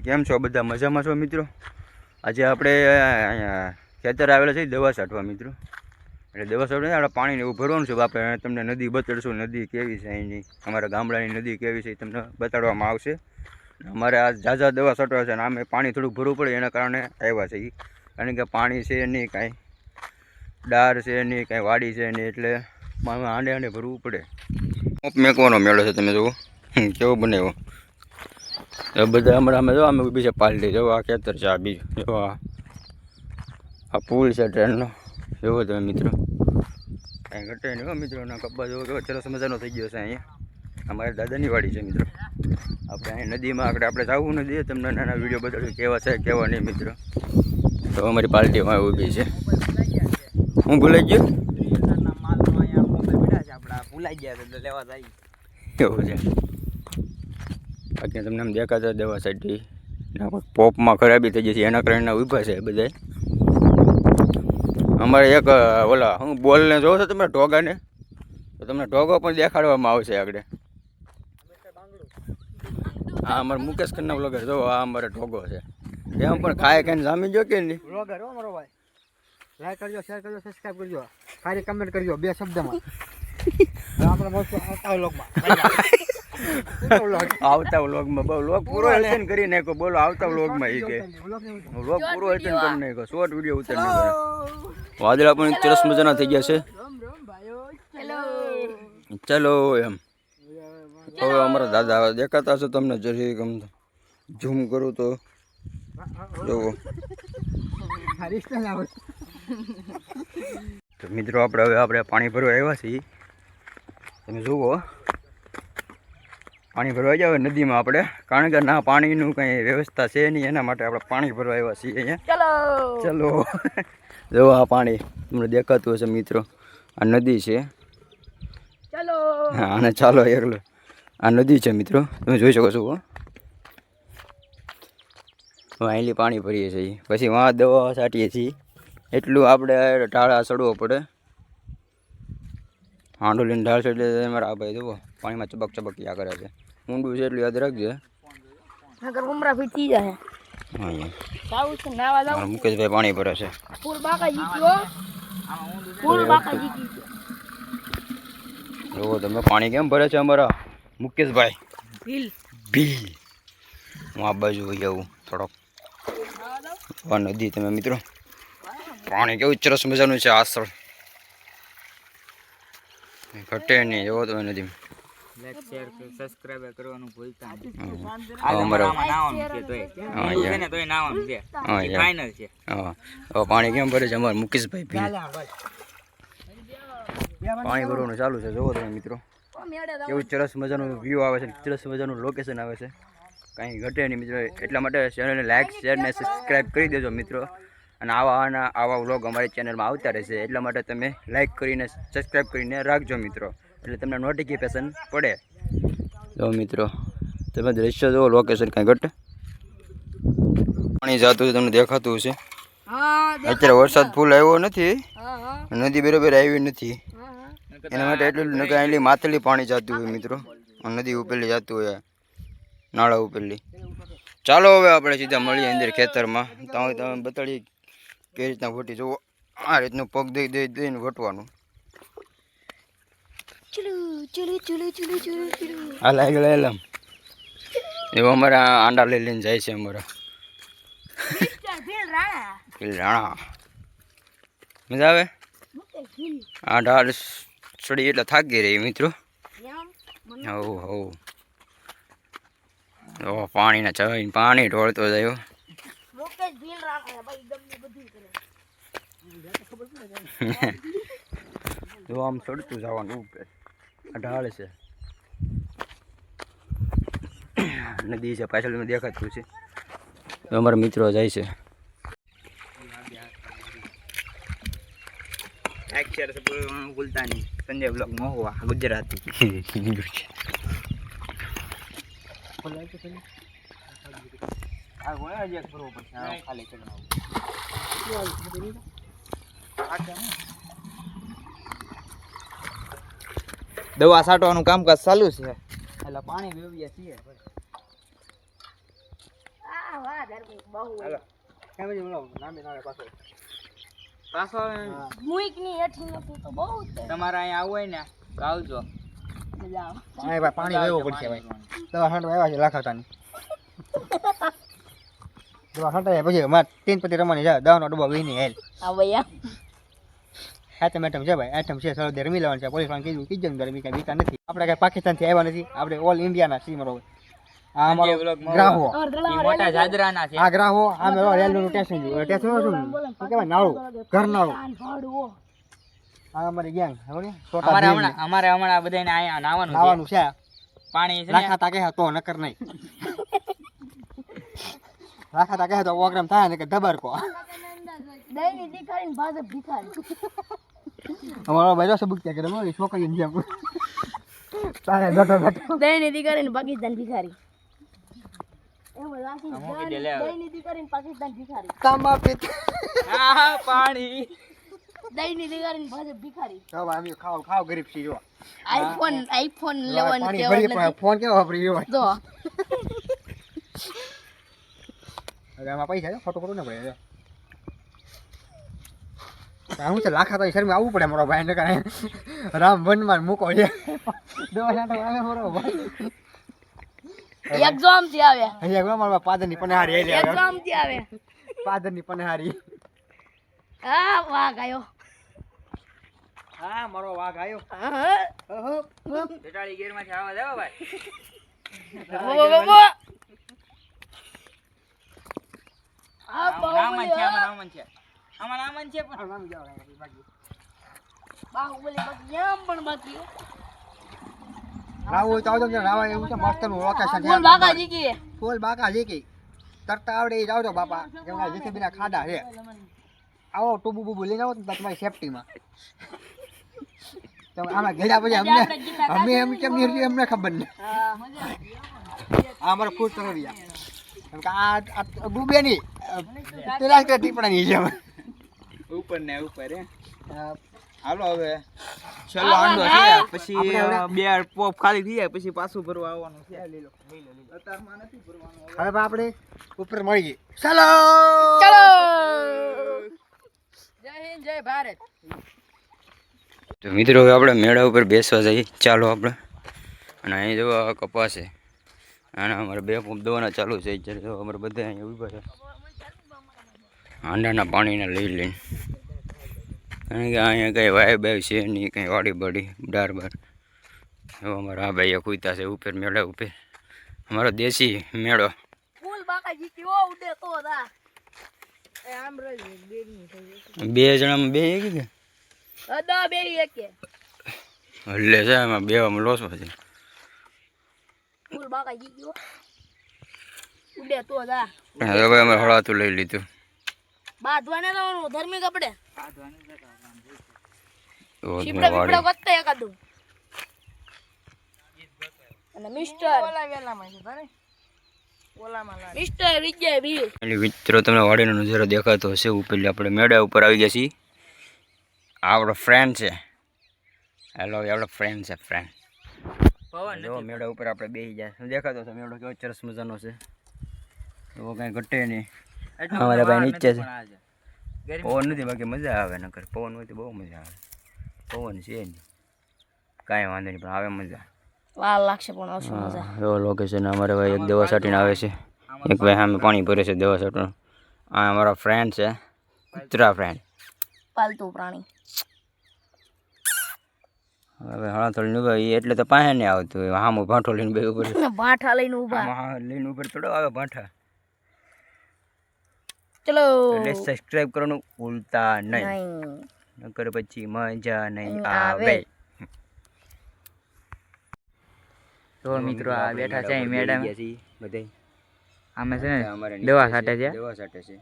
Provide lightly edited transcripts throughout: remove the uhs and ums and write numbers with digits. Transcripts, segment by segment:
કેમ છો બધા? મજામાં છો મિત્રો? આજે આપણે અહીંયા ખેતર આવેલા છે દવા છાંટવા મિત્રો. એટલે દવા છાંટવા આપણે પાણીને એવું ભરવાનું છે. આપણે તમને નદી બતાડશું, નદી કેવી છે અહીંની, અમારા ગામડાની નદી કેવી છે એ તમને બતાડવામાં આવશે. અમારે આ ઝાઝા દવા છાંટવા છે અને આમે પાણી થોડુંક ભરવું પડે એના કારણે આવ્યા છે. કારણ કે પાણી છે નહીં, કાંઈ ડાર છે નહીં, કાંઈ વાડી છે નહીં, એટલે આંડે આંડે ભરવું પડે. મેકવાનો મેળો છે, તમે જુઓ કેવો બનાવ્યો. બધા હમણાં અમે જો અમે બીજે પાલટી જો આ ખેતર છે, આ બીજું જો આ પુલ છે ટ્રેનનો, જોવો તમે મિત્રો. કાંઈ ઘટે નહીં હો મિત્રો. ના કબ્બા જોવો કેવો સરસ મજાનો થઈ ગયો છે. અહીંયા અમારી દાદાની વાડી છે મિત્રો. આપણે અહીં નદીમાં આપણે જવું નથી, તમને નાના વિડીયો બતાવ્યું કેવા છે કેવા નહીં મિત્રો. તો અમારી પાર્ટીમાં ઊભી છે. હું ભૂલાઈ ગયો, ભૂલાઈ ગયા તો લેવા જાય એવું છે. બાકી તમને આમ દેખાતા દવા સાઈડથી પોપમાં ખરાબી થઈ જશે એના કારણે ઊભા છે બધા. અમારે એક ઓલા હું બોલને જોવો છો તમે ઢોગાને, તો તમને ઢોગો પણ દેખાડવામાં આવશે આગળ. હા અમારે મુકેશ ખન્ના વ્લોગર જો આ અમારે ઢોગો છે. એમ પણ ખાય ખાઈને જામી જો કે નહીં વ્લોગર હો મારો ભાઈ. લાઈક કરજો, શેર કરજો, સબસ્ક્રાઇબ કરજો, ખાલી કમેન્ટ કરજો 2 શબ્દમાં. આપણે મળશું આવતા વ્લોગમાં. આવતા વ્લોગમાં બહુ વ્લોગ પૂરો હશે કરી નાખો. બોલો આવતા વ્લોગમાં એ કે વ્લોગ પૂરો હશે ને કરી નાખો. શોર્ટ વિડીયો ઉતારી નાખો. વાદળા પણ સરસ મજાના થઈ ગયા છે. ચલો એમ હવે અમારા દાદા દેખાતા હશે તમને, જરી ગમ ઝૂમ કરું તો જોવો. તો મિત્રો આપણે પાણી ભરવા આવ્યા છીએ. તમે જુઓ પાણી ભરવા જાવ નદીમાં આપણે, કારણ કે ના પાણીનું કંઈ વ્યવસ્થા છે નહીં, એના માટે આપણે પાણી ભરવા આવ્યા છીએ અહીંયા. ચલો જો આ પાણી તમને દેખાતું હશે મિત્રો, આ નદી છે. હા અને ચાલો એકલો આ નદી છે મિત્રો, તમે જોઈ શકો છો. અહીંથી પાણી ભરીએ છીએ, પછી વાં દવા છાંટીએ છીએ. એટલું આપણે ઢાળા ચડવો પડે. હાંડો લઈને ઢાળ છે એટલે અમારા આ ભાઈ જુઓ પાણીમાં ચબક ચબક્યા કરે છે. ઊંડું છે એટલું યાદ રાખજે. મુકેશભાઈ પાણી ભરે છે. જુઓ તમે પાણી કેમ ભરે છે અમારા મુકેશભાઈ. ભીલ હું આ બાજુ હોઈ આવું થોડોક. નદી તમે મિત્રો પાણી કેવું સરસ મજાનું છે. આસળ ઘટે નહીં, એવો તો નથી. લાઈક શેર સબસ્ક્રાઇબ કરવાનું ભૂલતા નહીં. પાણી કેમ ભરે છે અમારા મુકેશભાઈ ભીલ. પાણી ભરવાનું ચાલુ છે, જોવો તમે મિત્રો કેવું સરસ મજાનું વ્યૂ આવે છે, સરસ મજાનું લોકેશન આવે છે. કાંઈ ઘટે નહીં મિત્રો. એટલા માટે ચેનલને લાઈક શેર ને સબસ્ક્રાઈબ કરી દેજો મિત્રો. અને આવા વ્લોગ અમારી ચેનલમાં આવતા રહેશે, એટલા માટે તમે લાઈક કરીને સબસ્ક્રાઈબ કરીને રાખજો મિત્રો, એટલે તમને નોટિફિકેશન પડે. જો મિત્રો તમે દ્રશ્ય જુઓ, લોકેશન કાંઈ ઘટે. પાણી જતું તમને દેખાતું હશે. અત્યારે વરસાદ ફૂલ આવ્યો નથી, નદી બરાબર આવી નથી, એના માટે એટલું નકર માથેલી પાણી જતું હોય મિત્રો. નદી ઉપરલી જતું હોય, નાળા ઉપરલી. ચાલો હવે આપણે સીધા મળીએ અંદર ખેતરમાં. તમે બતાડીએ કઈ રીતના વટી. જુઓ આ રીતનું પગ દઈને વટવાનું. હાલ એલમ એવો અમારા આંડા લઈને જાય છે અમારા રાણા. મજા આવે આ ઢાળ ચડી એટલે થાકી રહી મિત્રો. હવ પાણીના ચવાઈને પાણી ઢોળતો જાય. જો આમ ચડતું જવાનું ઉપર ઢાળ છે, નદી છે પાછળ દેખાતું છે. અમારા મિત્રો જાય છે. ભૂલતા નહીં. સંજય બ્લોગ મહુવા ગુજરાતી. દવા છાંટવાનું કામકાજ ચાલુ છે, એટલે પાણી વેવ્યા છીએ. વાહ ધર્મી બહુ હાલો કેમ છે બોલો નામે નામે પાછો પાછો હા મુઈક ની હેઠી નથી તો બહુ જ તમારે અહીંયા આવવું હોય ને તો આવજો. મજા આવે ભાઈ ભાઈ પાણી લેવું પડશે ભાઈ દવા છાંટવા આવ્યા છે લાખાતાની દવા છાંટાય પછી મારે 3 પતિ રમવાની છે દવાનો ડબ્બો વીની હેલ આ ભૈયા આઈટમ છે ભાઈ આઈટમ છે સરળ રમી લેવાનું છે પોલીસ વાળા કીધું કીધું ગરમી કઈ બીતા નથી આપણે કઈ પાકિસ્તાનથી આવ્યા નથી આપણે ઓલ ઇન્ડિયાના છીએ મારો આ અમારો ગ્રાહો ઈ મોટા જાદરાના છે. આ ગ્રાહો આ મેરો રેલવેનું સ્ટેશન છે સ્ટેશન શું કહેવાય નાળું ઘર નાળું આ અમારી ગેંગ હવે અમારે હમણાં બધાને અહીંયા નાવાનું છે. નાવાનું છે પાણી છે ને લાખાતા કહે તો નકર નહીં લાખાતા કહે તો પ્રોગ્રામ થાય ને કે ધબરકો દહીંની દીકરીને ભાજપ ભિખારી અમારો ભાઈ રસ બુક્યા કરે બોલી છોકરીને જેમ તારે બેઠો બેઠો દહીંની દીકરીને પાકિસ્તાન ભિખારી એમ રાખી મૂકી દે લે હવે. દહીંની દીકરીને પાકિસ્તાન ભિખારી તમા પીત આ પાણી દહીંની દીકરીને ભાજપ ભિખારી તો ભાઈ ખાવ ખાવ ગરીબ છીએ જો આઈફોન લેવાની પાણી ટેવ ભરી નથી પણ ફોન કેવો વાપરી રહ્યો તો હવે આમાં પૈસા છે ફોટો કરું ને ભાઈ હું છે લાખા તો શરમે આવવું પડે મારો ભાઈ નકર રામ વનમાં મૂકો છે દવા છાંટો આવે મારો ભાઈ એક્ઝામ થી આવ્યા અહીંયા મારા પાદરની પનહારી આઈ લે એક્ઝામ થી આવ્યા પાદરની પનહારી હા વાહ ગયો હા મારો વાઘ આવ્યો બેટાડી ગેરમાંથી આવા જાવ ભાઈ. આમન છે આમન છે પણ બાહુબલી બાકી એમ પણ બાકી રાવ હોય તો આવજો ને રાવા એવું છે મસ્ત નું લોકેશન બોલ બાકાજી કી ફૂલ બાકા જે કે તરતા આવડે એ જાવજો બાપા કેમ કે જેથી બિના ખાડા છે આવો ટુબુ બુબુ લઈને આવો તો તમારી સેફટીમાં તમે આમાં ઘેડા પછી અમે એમ કેમ નહીં એમને ખબર નહીં આ અમારો ફૂલ તરવિયા કેમ કે આ ડૂબે નહીં તેરા કે ટીપણાની છે ઉપર ને ઉપર હે. અ, હાલો હવે છેલ્લો આંડો છે પછી બે પોપ ખાલી થઈ જાય પછી પાછું ભરવા આવવાનું છે. અત્યારમાં નથી ભરવાનું. હવે આપણે ઉપર મળીએ ચાલો ચલો જય હિન્દ જય ભારત તો મિત્રો હવે આપણે મેળા ઉપર બેસવા જઈએ ચાલો આપણે અને અહીં જો આ કપાસ છે અને અમારે 2 પંપ દવાના ચાલુ છે અત્યારે જો અમારે બધા અહીંયા ઊભા છે હાંડાના પાણીને લઈને કારણ કે અહીંયા કંઈ વાય બાય છે નહીં કંઈ વાડી બાડી ડાર બાર હવે અમારા આ ભાઈ કૂતા છે ઉપર મેળા ઉપર અમારો દેશી મેળો ફૂલ બાકાજી કી ઓ ઉડે તો દા એ આમ રહી બેની થઈ 2 જણામાં 2 એક કે અદા બે એકે એટલે છે એમાં 2 માં લોસ છે ફૂલ બાકાજી કી ઉડે તો દા હવે અમે હળાતું લઈ લીધું બાંધવાને લાવવાનું ધર્મી કપડે તો શીપડા વાડી બીપડા વત્તા એકાદું અને મિસ્ટર મિસ્ટર વિજય ભીલ એટલે મિત્રો તમને વાડીનો નજારો દેખાતો હશે ઉપર આપણે મેળા ઉપર આવી ગયા છીએ આ આપણો ફ્રેન્ડ છે હેલો આપણો ફ્રેન્ડ છે ફ્રેન્ડ પવન જો મેળા ઉપર આપણે બેસી જાય દેખાતો છે મેળો કેવો સરસ મજાનો છે એવો કાંઈ ઘટે નહીં અમારા ભાઈ નીચે છે પવન નથી બાકી મજા આવે નકર પવન હોય તો બહુ મજા આવે પવન છે નહીં કાંઈ વાંધો નહીં પણ આવે મજા વાર લાગશે પણ ઓછું મજા એવો લોકેશન અમારે ભાઈ એક દવા સાટીને આવે છે એક ભાઈ સામે પાણી ભરે છે દવા સાટવાનું આ અમારો ફ્રેન્ડ છે કૂતરા ફ્રેન્ડ પાલતુ પ્રાણી હવે હળાથોડી નું ભાઈ એટલે તો પાસે નહીં આવતું હોય આમ ભાંઠો લઈને બે ઉપર ભાઠા લઈને ઊભા આમાં લઈને ઉપર થોડો આવે ભાંઠા ચલો એટલે સબસ્ક્રાઇબ કરવાનું ભૂલતા નહીં નહીં નકર પછી મજા નહીં આવે. આવે તો મિત્રો આ બેઠા છે મેડમ બધે આમે છે ને અમારે દવા છાંટે છે દવા છાંટે છે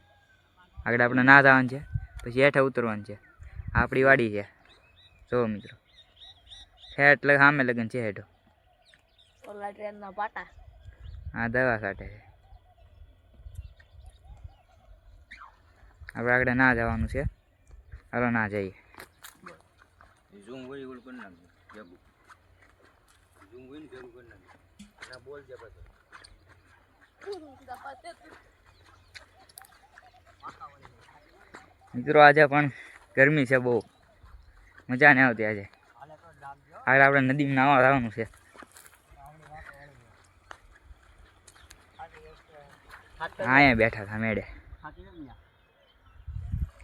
આગળ આપણે ના જવાનું છે પછી હેઠે ઉતરવાનું છે આપણી વાડી છે જો મિત્રો હેઠ સામે લગન છે હેઠો ઓલા ટ્રેનના પાટા આ દવા છાંટે છે આપણે આગળ ના જવાનું છે હાલો ના જઈએ ઝૂમ હોય એવું કરી નાખજો જગુ ઝૂમ હોય ને ભેગું કરી નાખજો ના બોલ જે પાછો મિત્રો આજે પણ ગરમી છે બહુ, મજા નહીં આવતી આજે. આગળ આપણે નદીમાં નાવા જવાનું છે. અહીંયા બેઠા હતા મેળે,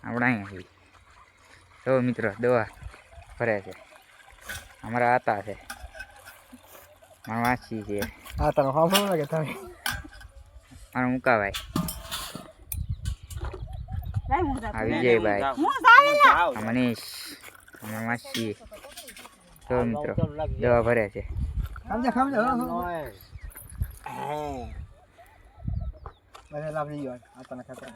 આપણે અહીંયા છીએ. તો મિત્રો દવા ભરે છે, અમારા આતા છે, મારા માસી છે, હા તારો સાંભળો લાગે તમે મારા મુકાભાઈ, આ વિજયભાઈ, આ મનીષ, અમારા માસી. તો મિત્રો દવા ભરે છે. સમજો બધા લાભ લઈ ગયો આ તને ખાતા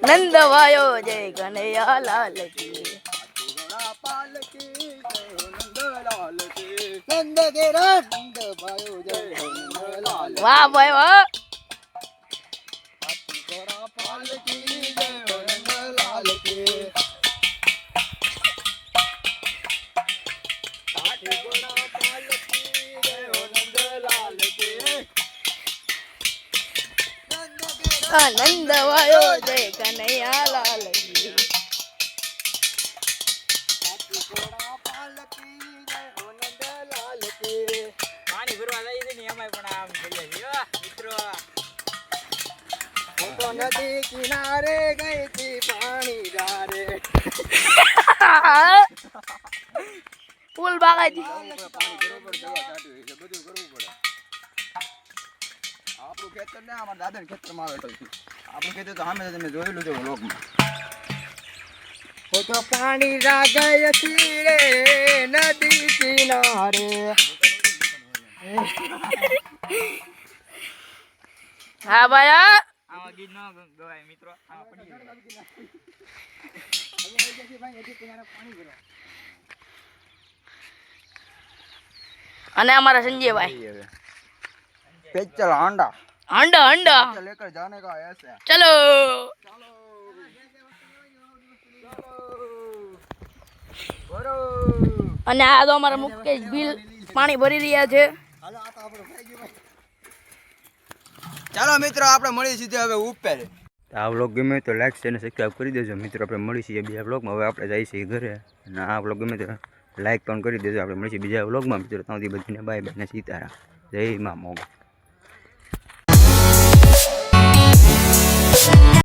નંદવાયો જય કનૈયા લાલ કી. વાહ ભાઈ વાહ. નંદવાયો જય કનૈયા લાલ કી. પાણી ભરવા જાય છે ને એમાંય પણ આમ થઈ જાય મિત્રો. નદી કિનારે ગઈ થી પાણી ધારે ફૂલ બાગાજી. આપણું ખેતર ને અમારા દાદા ખેતરમાં આવેલું છે. આપણું ખેતર તો સામે તમે જોયેલું છે વ્લોગમાં. તો પાણી રાગય છી રે નદી કિનારે. હા ભાઈ હા. આમાં ગીત ન ગવાય મિત્રો, આમાં પડી જાય. અને અમારા સંજયભાઈ પેચલ હાંડા હંડા હંડા લેकर जाने का ऐसे ચલો. અને આ તો અમારા મુકેશ બિલ પાણી ભરી રહ્યા છે. ચાલો મિત્રો આપણે મળી સીધે હવે ઉપર. આ વ્લોગ ગમે તો લાઈક અને સબસ્ક્રાઈબ કરી દેજો મિત્રો. આપણે મળી છીએ બીજા વ્લોગમાં. હવે આપણે જઈએ છીએ ઘરે અને આ વ્લોગ ગમે તો લાઈક પણ કરી દેજો. આપણે મળીશું બીજા વ્લોગમાં મિત્રો. ત્યાં સુધી બધાને બાય બાય ને સીતારામ. જય મા મોગલ.